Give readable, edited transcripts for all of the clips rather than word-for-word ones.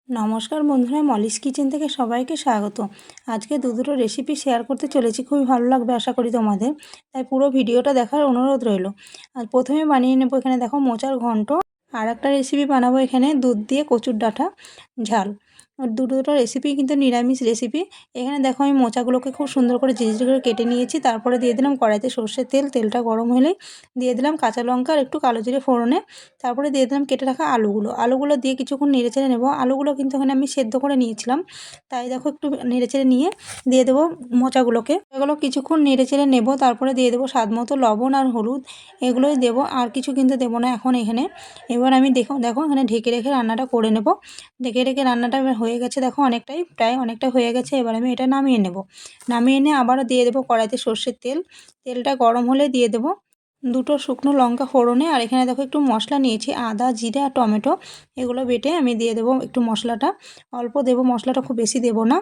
নমস্কার বন্ধুরা, Molly's kitchen থেকে সবাইকে স্বাগত। আজকে দুটো রেসিপি শেয়ার করতে চলেছি, খুবই ভালো লাগবে আশা করি তোমাদের। তাই পুরো ভিডিওটা দেখার অনুরোধ রইল। আর প্রথমে বানিয়ে নেবো এখানে দেখো মোচার ঘন্ট। আর একটা রেসিপি বানাবো এখানে দুধ দিয়ে কচুর ডাঁটা ঝাল। দুটো রেসিপি কিন্তু নিরামিষ রেসিপি। এখানে দেখো আমি মোচাগুলোকে খুব সুন্দর করে ঝিরিঝিরি করে কেটে নিয়েছি। তারপরে দিয়ে দিলাম কড়াইতে সর্ষের তেল। তেলটা গরম হলেই দিয়ে দিলাম কাঁচা লঙ্কা আর একটু কালো জিরে ফোড়নে। তারপরে দিয়ে দিলাম কেটে রাখা আলুগুলো দিয়ে কিছুক্ষণ নেড়েচেড়ে নেব। আলুগুলো কিন্তু এখানে আমি সেদ্ধ করে নিয়েছিলাম, তাই দেখো একটু নেড়েচেড়ে নিয়ে দিয়ে দেবো মোচাগুলোকে। এগুলো কিছুক্ষণ নেড়েচেড়ে নেব। তারপরে দিয়ে দেবো স্বাদ মতো লবণ আর হলুদ, এগুলোই দেবো, আর কিছু কিন্তু দেবো না এখন এখানে। এবার আমি দেখো এখানে ঢেকে রেখে রান্নাটা করে নেব। ঢেকে রেখে রান্নাটা হয়ে গেছে দেখো, প্রায় অনেকটা হয়ে গেছে। এবার আমি এটা নামিয়ে নেব। নামিয়ে নিয়ে আবারও দিয়ে দেবো কড়াইতে সর্ষের তেল। তেলটা গরম হলে দিয়ে দেবো দুটো শুকনো লঙ্কা ফোড়নে। আর এখানে দেখো একটু মশলা নিয়েছি, আদা জিরে আর টমেটো, এগুলো বেটে আমি দিয়ে দেবো একটু মশলাটা। অল্প দেবো মশলাটা, খুব বেশি দেবো না।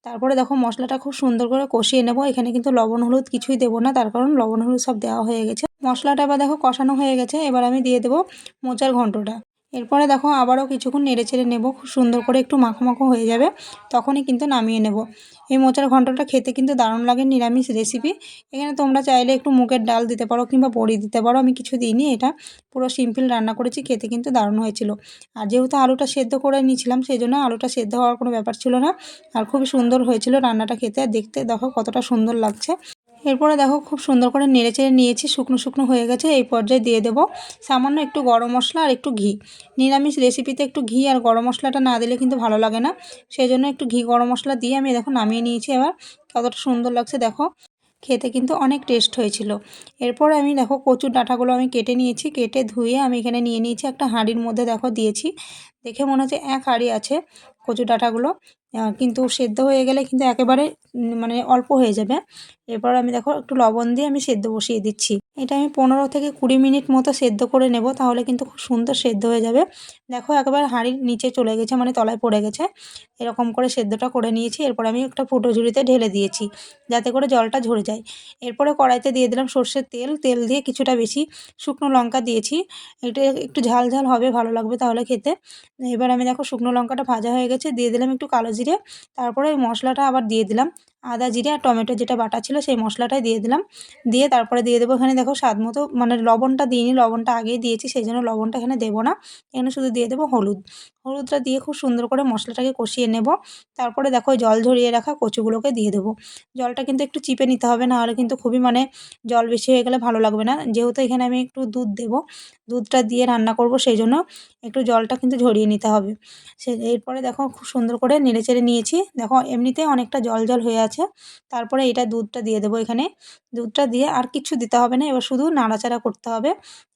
তারপরে দেখো মশলাটা খুব সুন্দর করে কষিয়ে নেব। এখানে কিন্তু লবণ হলুদ কিছুই দেবো না, তার কারণ লবণ হলুদ সব দেওয়া হয়ে গেছে। মশলাটা এবার দেখো কষানো হয়ে গেছে। এবার আমি দিয়ে দেবো মোচার ঘন্টটা। এরপরে দেখো আবারও কিছুক্ষণ নেড়েচেড়ে নেব, খুব সুন্দর করে একটু মাখো মাখো হয়ে যাবে, তখনই কিন্তু নামিয়ে নেব। এই মোচার ঘন্টটা খেতে কিন্তু দারুণ লাগে, নিরামিষ রেসিপি। এখানে তোমরা চাইলে একটু মুগের ডাল দিতে পারো কিংবা বড়ি দিতে পারো, আমি কিছু দিইনি, এটা পুরো সিম্পল রান্না করেছি, খেতে কিন্তু দারুণ হয়েছিল। আর যেহেতু আলুটা সেদ্ধ করে নিয়েছিলাম, সেই জন্য আলুটা সেদ্ধ হওয়ার কোনো ব্যাপার ছিল না। আর খুবই সুন্দর হয়েছিল রান্নাটা খেতে, আর দেখতে দেখো কতটা সুন্দর লাগছে। এরপরে দেখো খুব সুন্দর করে নেড়েচেড়ে নিয়েছি, শুকনো শুকনো হয়ে গেছে। এই পর্যায়ে দিয়ে দেবো সামান্য একটু গরম মশলা আর একটু ঘি। নিরামিষ রেসিপিতে একটু ঘি আর গরম মশলাটা না দিলে কিন্তু ভালো লাগে না, সেই জন্য একটু ঘি গরম মশলা দিয়ে আমি দেখো নামিয়ে নিয়েছি। এবার কতটা সুন্দর লাগছে দেখো, খেতে কিন্তু অনেক টেস্ট হয়েছিল। এরপর আমি দেখো কচুর ডাঁটাগুলো আমি কেটে নিয়েছি, কেটে ধুয়ে আমি এখানে নিয়ে নিয়েছি একটা হাঁড়ির মধ্যে দেখো দিয়েছি। দেখে মনে হচ্ছে এক হাঁড়ি আছে কচুর ডাঁটাগুলো, কিন্তু সেদ্ধ হয়ে গেলে কিন্তু একেবারে মানে অল্প হয়ে যাবে। এরপর আমি দেখো একটু লবণ দিয়ে আমি সেদ্ধ বসিয়ে দিচ্ছি। এটা আমি 15 থেকে 20 মিনিট মতো সেদ্ধ করে নেব, তাহলে কিন্তু খুব সুন্দর সেদ্ধ হয়ে যাবে। দেখো একেবারে হাঁড়ির নিচে চলে গেছে, মানে তলায় পড়ে গেছে। এরকম করে সেদ্ধটা করে নিয়েছি। এরপর আমি একটা ফুটো ঝুড়িতে ঢেলে দিয়েছি, যাতে করে জলটা ঝরে যায়। এরপরে কড়াইতে দিয়ে দিলাম সর্ষের তেল। তেল দিয়ে কিছুটা বেশি শুকনো লঙ্কা দিয়েছি। এটা একটু ঝাল ঝাল হবে, ভালো লাগবে তাহলে খেতে। এবার আমি দেখো শুকনো লঙ্কাটা ভাজা হয়ে গেছে, দিয়ে দিলাম একটু কালো জিরে। তারপরে ওই মশলাটা আবার দিয়ে দিলাম, আদা জিরে আর টমেটো যেটা বাটা ছিল সেই মশলাটাই দিয়ে দিলাম। দিয়ে তারপরে দিয়ে দেবো এখানে দেখো স্বাদ মতো, মানে লবণটা দিইনি, লবণটা আগেই দিয়েছি, সেই জন্য লবণটা এখানে দেবো না। এখানে শুধু দিয়ে দেবো হলুদ। হলুদটা দিয়ে খুব সুন্দর করে মশলাটাকে কষিয়ে নেব। তারপরে দেখো জল ঝরিয়ে রাখা কচুগুলোকে দিয়ে দেবো। জলটা কিন্তু একটু চিপে নিতে হবে, নাহলে কিন্তু খুবই মানে জল বেশি হয়ে গেলে ভালো লাগবে না। যেহেতু এখানে আমি একটু দুধ দেবো, দুধটা দিয়ে রান্না করব, সেই জন্য একটু জলটা কিন্তু ঝরিয়ে নিতে হবে। এরপরে দেখো খুব সুন্দর করে নেড়েচেড়ে নিয়েছি। দেখো এমনিতেই অনেকটা জল জল হয়ে আছে। তারপরে এটা দুধটা দিয়ে দেবো এখানে। দুধটা দিয়ে আর কিছু দিতে হবে না, এবার শুধু নাড়াচাড়া করতে হবে।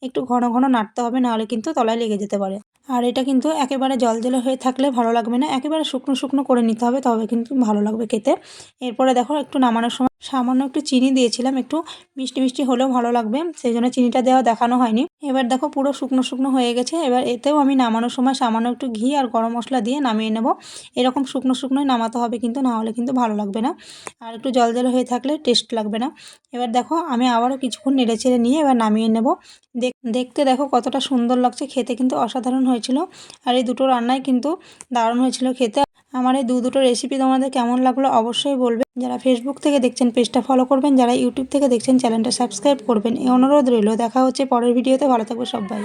একটু ঘন ঘন নাড়তে হবে, নাহলে কিন্তু তলায় লেগে যেতে পারে। আর এটা কিন্তু একেবারে জলজলে হয়ে থাকলে ভালো লাগবে না, একেবারে শুকনো শুকনো করে নিতে হবে, তবে কিন্তু ভালো লাগবে খেতে। এরপরে দেখো একটু নামানোর সময় সামান্য একটু চিনি দিয়েছিলাম, একটু মিষ্টি মিষ্টি হলেও ভালো লাগবে, সেই জন্য চিনিটা দেওয়া দেখানো হয়নি। এবার দেখো পুরো শুকনো শুকনো হয়ে গেছে। এবার এতেও আমি নামানোর সময় সামান্য একটু ঘি আর গরম মশলা দিয়ে নামিয়ে নেব। এরকম শুকনো শুকনোই নামাতে হবে কিন্তু, না হলে কিন্তু ভালো লাগবে না। আর একটু জলজলে হয়ে থাকলে টেস্ট লাগবে না। এবার দেখো আমি আবারও কিছুক্ষণ নেড়েচেড়ে নিয়ে এবার নামিয়ে নেব। দেখতে দেখো কতটা সুন্দর লাগছে, খেতে কিন্তু অসাধারণ হয়েছিল। আর এই দুটো রান্নাই কিন্তু দারুণ হয়েছিল খেতে। আমার এই দুটো রেসিপি তোমাদের কেমন লাগলো অবশ্যই বলবে। যারা ফেসবুক থেকে দেখছেন পেজটা ফলো করবেন, যারা ইউটিউব থেকে দেখছেন চ্যানেলটা সাবস্ক্রাইব করবেন, এই অনুরোধ রইল। দেখা হচ্ছে পরের ভিডিওতে, ভালো থাকবে সবাই।